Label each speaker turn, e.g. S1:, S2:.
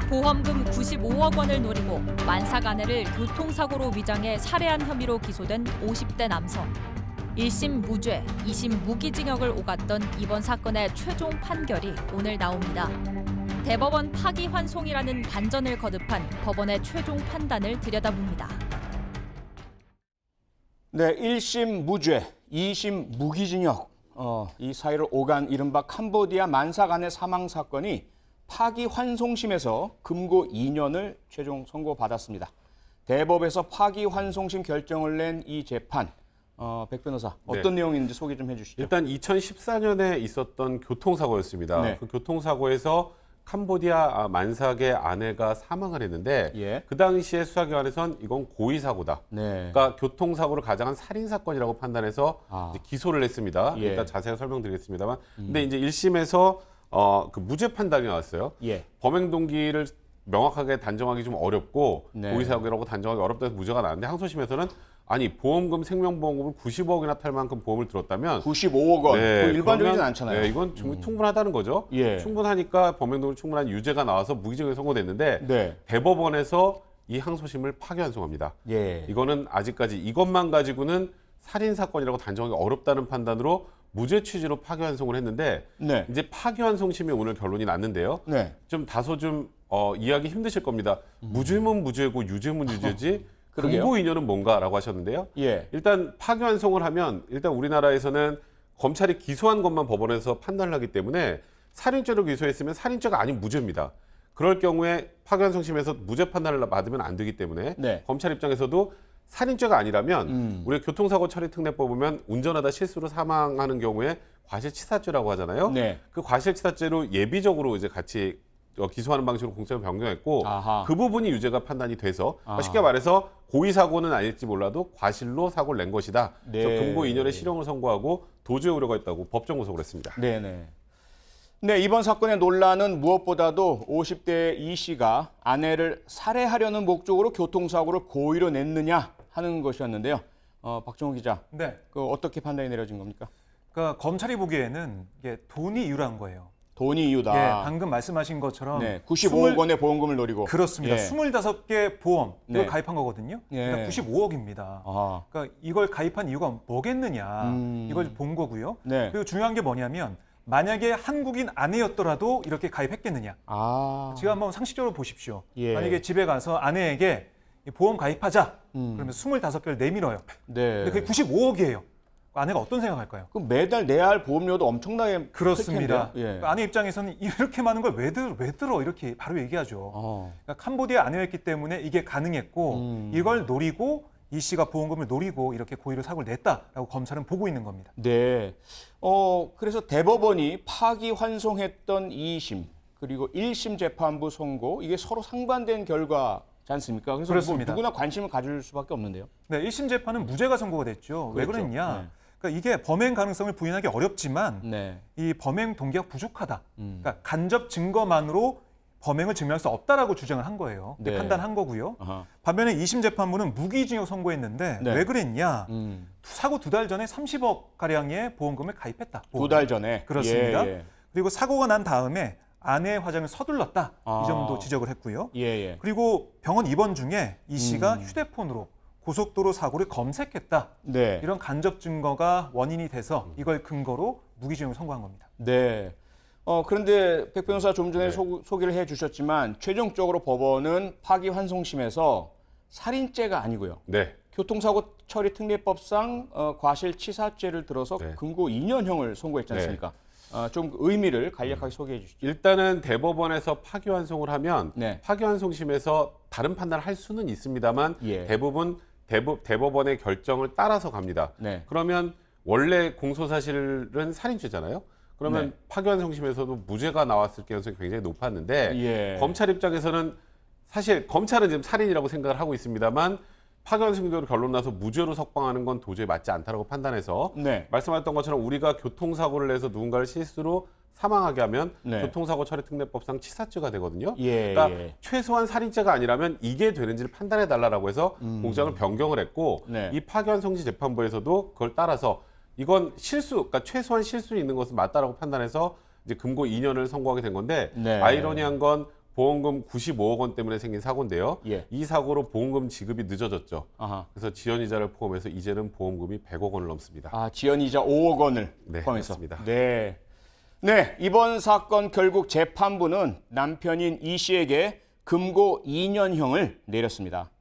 S1: 보험금 95억 원을 노리고 만삭 아내를 교통사고로 위장해 살해한 혐의로 기소된 50대 남성. 1심 무죄, 2심 무기징역을 오갔던 이번 사건의 최종 판결이 오늘 나옵니다. 대법원 파기환송이라는 반전을 거듭한 법원의 최종 판단을 들여다봅니다.
S2: 네, 1심 무죄, 2심 무기징역. 이 사이를 오간 이른바 캄보디아 만삭 아내 사망 사건이 파기환송심에서 금고 2년을 최종 선고받았습니다. 대법에서 파기환송심 결정을 낸 이 재판, 백 변호사 어떤 내용인지 소개 좀 해주시죠.
S3: 일단 2014년에 있었던 교통사고였습니다.
S2: 네.
S3: 그 교통사고에서 캄보디아 만삭의 아내가 사망을 했는데
S2: 예.
S3: 그 당시에 수사기관에선 이건 고의사고다.
S2: 네.
S3: 그러니까 교통사고를 가장한 살인사건이라고 판단해서 이제 기소를 했습니다.
S2: 예.
S3: 일단 자세히 설명드리겠습니다만. 근데 이제 1심에서 그 무죄 판단이 나왔어요.
S2: 예.
S3: 범행 동기를 명확하게 단정하기 좀 어렵고
S2: 네.
S3: 고의사고라고 단정하기 어렵다 해서 무죄가 나왔는데 항소심에서는 아니 보험금 생명보험금을 90억이나 탈 만큼 보험을 들었다면
S2: 95억 원.
S3: 네,
S2: 그 일반적이진
S3: 그러면,
S2: 않잖아요.
S3: 네, 이건 충분하다는 거죠.
S2: 예.
S3: 충분하니까 범행동기 충분한 유죄가 나와서 무기징역이 선고됐는데
S2: 네.
S3: 대법원에서 이 항소심을 파기환송합니다.
S2: 예.
S3: 이거는 아직까지 이것만 가지고는 살인 사건이라고 단정하기 어렵다는 판단으로 무죄 취지로 파기환송을 했는데
S2: 네.
S3: 이제 파기환송심이 오늘 결론이 났는데요.
S2: 네.
S3: 좀 다소 좀 이해하기 힘드실 겁니다. 무죄면 무죄고 유죄면 유죄지
S2: 그러게요.
S3: 금고 인연은 뭔가라고 하셨는데요.
S2: 예.
S3: 일단 파기환송을 하면 일단 우리나라에서는 검찰이 기소한 것만 법원에서 판단을 하기 때문에 살인죄로 기소했으면 살인죄가 아닌 무죄입니다. 그럴 경우에 파기환송심에서 무죄 판단을 받으면 안 되기 때문에
S2: 네.
S3: 검찰 입장에서도 살인죄가 아니라면 우리가 교통사고 처리특례법 보면 운전하다 실수로 사망하는 경우에 과실치사죄라고 하잖아요.
S2: 네.
S3: 그 과실치사죄로 예비적으로 이제 같이 기소하는 방식으로 공소를 변경했고
S2: 아하.
S3: 그 부분이 유죄가 판단이 돼서
S2: 아.
S3: 쉽게 말해서 고의 사고는 아닐지 몰라도 과실로 사고를 낸 것이다.
S2: 네.
S3: 그래서 금고 2년의 실형을 선고하고 도주의 우려가 있다고 법정 구속을 했습니다.
S2: 네네. 네, 이번 사건의 논란은 무엇보다도 50대 이 씨가 아내를 살해하려는 목적으로 교통사고를 고의로 냈느냐 하는 것이었는데요. 박정호 기자,
S4: 네.
S2: 그 어떻게 판단이 내려진 겁니까?
S4: 그러니까 검찰이 보기에는 이게 돈이 이유란 거예요.
S2: 돈이 이유다.
S4: 예, 방금 말씀하신 것처럼
S2: 네, 95억 원의 보험금을 노리고.
S4: 그렇습니다.
S2: 예.
S4: 25개 보험 이걸
S2: 네.
S4: 가입한 거거든요.
S2: 예.
S4: 그러니까 95억입니다.
S2: 아,
S4: 그러니까 이걸 가입한 이유가 뭐겠느냐 이걸 본 거고요.
S2: 네.
S4: 그리고 중요한 게 뭐냐면 만약에 한국인 아내였더라도 이렇게 가입했겠느냐.
S2: 아,
S4: 지금 한번 상식적으로 보십시오.
S2: 예.
S4: 만약에 집에 가서 아내에게 이 보험 가입하자. 그러면 25개를 내밀어요.
S2: 네.
S4: 근데 그게 95억이에요. 아내가 어떤 생각할까요?
S2: 그럼 매달 내야 할 보험료도 엄청나게
S4: 그렇습니다.
S2: 클 텐데요. 예.
S4: 그러니까 아내 입장에서는 이렇게 많은 걸 왜 들어 이렇게 바로 얘기하죠. 그러니까 캄보디아 아내였기 때문에 이게 가능했고 이걸 노리고 이 씨가 보험금을 노리고 이렇게 고의로 사고를 냈다라고 검찰은 보고 있는 겁니다.
S2: 네. 그래서 대법원이 파기환송했던 2심 그리고 1심 재판부 선고 이게 서로 상반된 결과지 않습니까? 그래서
S4: 그렇습니다.
S2: 누구나 관심을 가질 수밖에 없는데요.
S4: 네, 1심 재판은 무죄가 선고가 됐죠. 왜
S2: 그렇죠.
S4: 그랬냐?
S2: 네.
S4: 그러니까 이게 범행 가능성을 부인하기 어렵지만
S2: 네.
S4: 이 범행 동기가 부족하다. 그러니까 간접 증거만으로 범행을 증명할 수 없다라고 주장을 한 거예요.
S2: 네.
S4: 판단한 거고요.
S2: 아하.
S4: 반면에 2심 재판부는 무기징역 선고했는데
S2: 네.
S4: 왜 그랬냐? 사고 2달 전에 30억 가량의 보험금을 가입했다.
S2: 2달 전에.
S4: 그렇습니다.
S2: 예,
S4: 그리고 사고가 난 다음에 아내의 화장을 서둘렀다.
S2: 아.
S4: 이 점도 지적을 했고요.
S2: 예, 예.
S4: 그리고 병원 입원 중에 이 씨가 휴대폰으로 고속도로 사고를 검색했다.
S2: 네.
S4: 이런 간접 증거가 원인이 돼서 이걸 근거로 무기징역을 선고한 겁니다.
S2: 네. 그런데 백 변호사 좀 전에
S3: 네.
S2: 소개를 해 주셨지만 최종적으로 법원은 파기환송심에서 살인죄가 아니고요.
S3: 네.
S2: 교통사고 처리 특례법상 과실치사죄를 들어서
S3: 네.
S2: 금고 2년형을 선고했지 않습니까? 좀 의미를 간략하게 소개해 주시죠.
S3: 일단은 대법원에서 파기환송을 하면
S2: 네.
S3: 파기환송심에서 다른 판단을 할 수는 있습니다만
S2: 예.
S3: 대부분 대법원의 결정을 따라서 갑니다.
S2: 네.
S3: 그러면 원래 공소사실은 살인죄잖아요. 그러면
S2: 네.
S3: 파기환송심에서도 무죄가 나왔을 가능성이 굉장히 높았는데
S2: 예.
S3: 검찰 입장에서는 사실 검찰은 지금 살인이라고 생각을 하고 있습니다만 파기환송으로 결론 나서 무죄로 석방하는 건 도저히 맞지 않다고 판단해서
S2: 네.
S3: 말씀하셨던 것처럼 우리가 교통사고를 내서 누군가를 실수로 사망하게 하면
S2: 네.
S3: 교통사고 처리특례법상 치사죄가 되거든요.
S2: 예,
S3: 그러니까
S2: 예.
S3: 최소한 살인죄가 아니라면 이게 되는지를 판단해달라고 해서 공장을 변경을 했고
S2: 네.
S3: 이 파기환송시 재판부에서도 그걸 따라서 이건 실수, 그러니까 최소한 실수 있는 것은 맞다라고 판단해서 이제 금고 2년을 선고하게 된 건데
S2: 네.
S3: 아이러니한 건 보험금 95억 원 때문에 생긴 사고인데요.
S2: 예.
S3: 이 사고로 보험금 지급이 늦어졌죠.
S2: 아하.
S3: 그래서 지연이자를 포함해서 이제는 보험금이 100억 원을 넘습니다.
S2: 아, 지연이자 5억 원을
S3: 네,
S2: 포함해서.
S3: 맞습니다.
S2: 네. 네, 이번 사건 결국 재판부는 남편인 이 씨에게 금고 2년형을 내렸습니다.